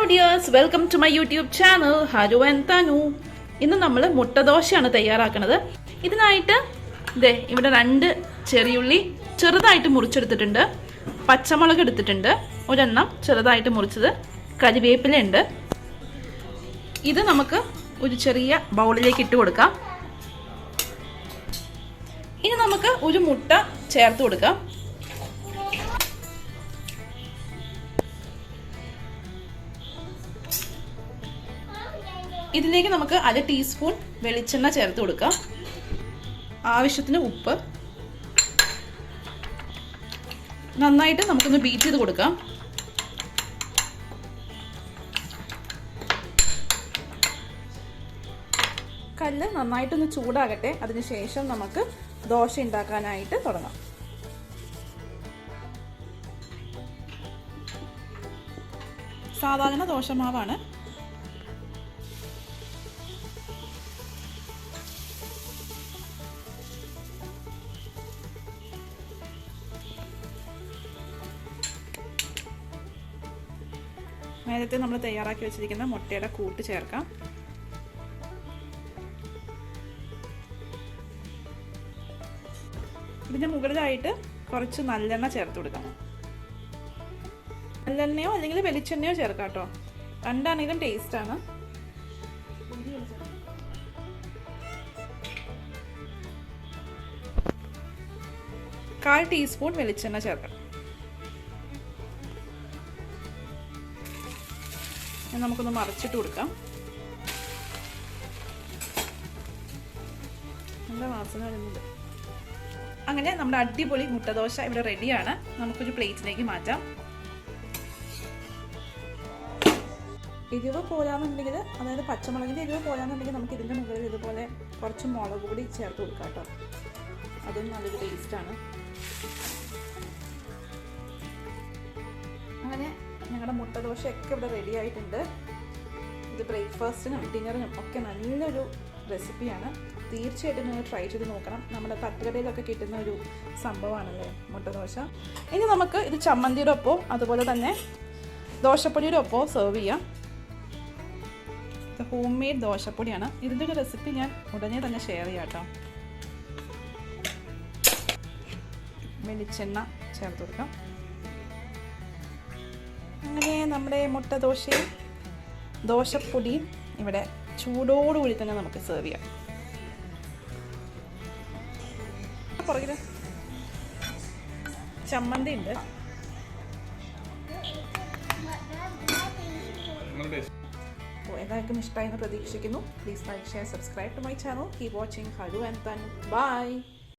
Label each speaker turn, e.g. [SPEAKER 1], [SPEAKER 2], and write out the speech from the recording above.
[SPEAKER 1] Hello dears, welcome to my YouTube channel Haru and Tanu. ഇന്ന് നമ്മൾ മുട്ട ദോശയാണ് തയ്യാറാക്കുന്നത്. ഇതിനായിട്ട് ദേ ഇവിടെ 2 ചെറിയുള്ളി ചെറുതായിട്ട് മുറിച്ചെടുത്തിട്ടുണ്ട്. പച്ചമുളക് എടുത്തിട്ടുണ്ട്. ഒരെണ്ണം ചെറുതായിട്ട് മുറിച്ചത്. കരിവേപ്പില ഉണ്ട്. ഇത് നമുക്ക് ഒരു ചെറിയ ബൗളിലേക്ക് ഇട്ട് കൊടുക്കാം. ഇനി നമുക്ക് ഒരു മുട്ട ചേർത്ത് കൊടുക്കാം. ഇതിലേക്ക് നമുക്ക് 1/2 ടീസ്പൂൺ വെളിച്ചെണ്ണ ചേർത്ത് കൊടുക്കാം. ആവശ്യത്തിന് ഉപ്പ്. നന്നായിട്ട് നമുക്കൊന്ന് ബീറ്റ് ചെയ്ത് കൊടുക്കാം. കല്ല് നന്നായിട്ടൊന്ന് ചൂടാകട്ടെ. അതിനുശേഷം നമുക്ക് ദോശ ഉണ്ടാക്കാനായിട്ട് തുടങ്ങാം. സാധാരണ ദോശമാവാണ്. നേരത്തെ നമ്മൾ തയ്യാറാക്കി വെച്ചിരിക്കുന്ന മുട്ടയുടെ കൂട്ട് ചേർക്കാം. ഇതിന് മുകളിലായിട്ട് കുറച്ച് നല്ലെണ്ണ ചേർത്ത് കൊടുക്കാം. നല്ലെണ്ണയോ അല്ലെങ്കിൽ വെളിച്ചെണ്ണയോ ചേർക്കാം കേട്ടോ. രണ്ടാണെങ്കിലും ടേസ്റ്റാണ്. 1/4 ടീസ്പൂൺ വെളിച്ചെണ്ണ ചേർക്കാം. നമുക്കൊന്ന് മറിച്ചിട്ട് കൊടുക്കാം. നല്ല വാസന വരുന്നുണ്ട്. അങ്ങനെ നമ്മുടെ അടിപൊളി മുട്ടദോശ ഇവിടെ റെഡിയാണ്. നമുക്കൊരു പ്ലേറ്റിലേക്ക് മാറ്റാം. എരിവ് പോരാന്നുണ്ടെങ്കിൽ, അതായത് പച്ചമുളകിൻ്റെ എരിവ് പോരാന്നുണ്ടെങ്കിൽ നമുക്ക് ഇതിൻ്റെ മുകളിൽ ഇതുപോലെ കുറച്ച് മുളക് പൊടി ചേർത്ത് കൊടുക്കാം കേട്ടോ. അതും നല്ലൊരു ടേസ്റ്റാണ്. അങ്ങനെ ഞങ്ങളുടെ മുട്ടദോശയൊക്കെ ഇവിടെ റെഡി ആയിട്ടുണ്ട്. ഇത് ബ്രേക്ക്ഫാസ്റ്റിനും ഡിന്നറിനും ഒക്കെ നല്ലൊരു റെസിപ്പിയാണ്. തീർച്ചയായിട്ടും നിങ്ങൾ ട്രൈ ചെയ്ത് നോക്കണം. നമ്മുടെ തട്ടുകടയിലൊക്കെ കിട്ടുന്ന ഒരു സംഭവമാണല്ലേ മുട്ടദോശ. ഇനി നമുക്ക് ഇത് ചമ്മന്തിയുടെ ഒപ്പോ അതുപോലെ തന്നെ ദോശപ്പൊടിയുടെ ഒപ്പോ സെർവ് ചെയ്യാം. ഇത് ഹോം മെയ്ഡ് ദോശപ്പൊടിയാണ്. ഇതിൻ്റെ ഒരു റെസിപ്പി ഞാൻ ഉടനെ തന്നെ ഷെയർ ചെയ്യാം കേട്ടോ. വെളിച്ചെണ്ണ ചേർത്ത് കൊടുക്കാം. അങ്ങനെ നമ്മുടെ മുട്ട ദോശയും ദോശപ്പൊടിയും ഇവിടെ ചൂടോടുകൂടി തന്നെ നമുക്ക് സെർവ് ചെയ്യാം. പുറകിൽ ചമ്മന്തി ഉണ്ട്. എല്ലാവർക്കും ഇഷ്ടമായി എന്ന് പ്രതീക്ഷിക്കുന്നു. Please like, share, subscribe to my channel. Keep watching. Hello and താൻ. ബൈ.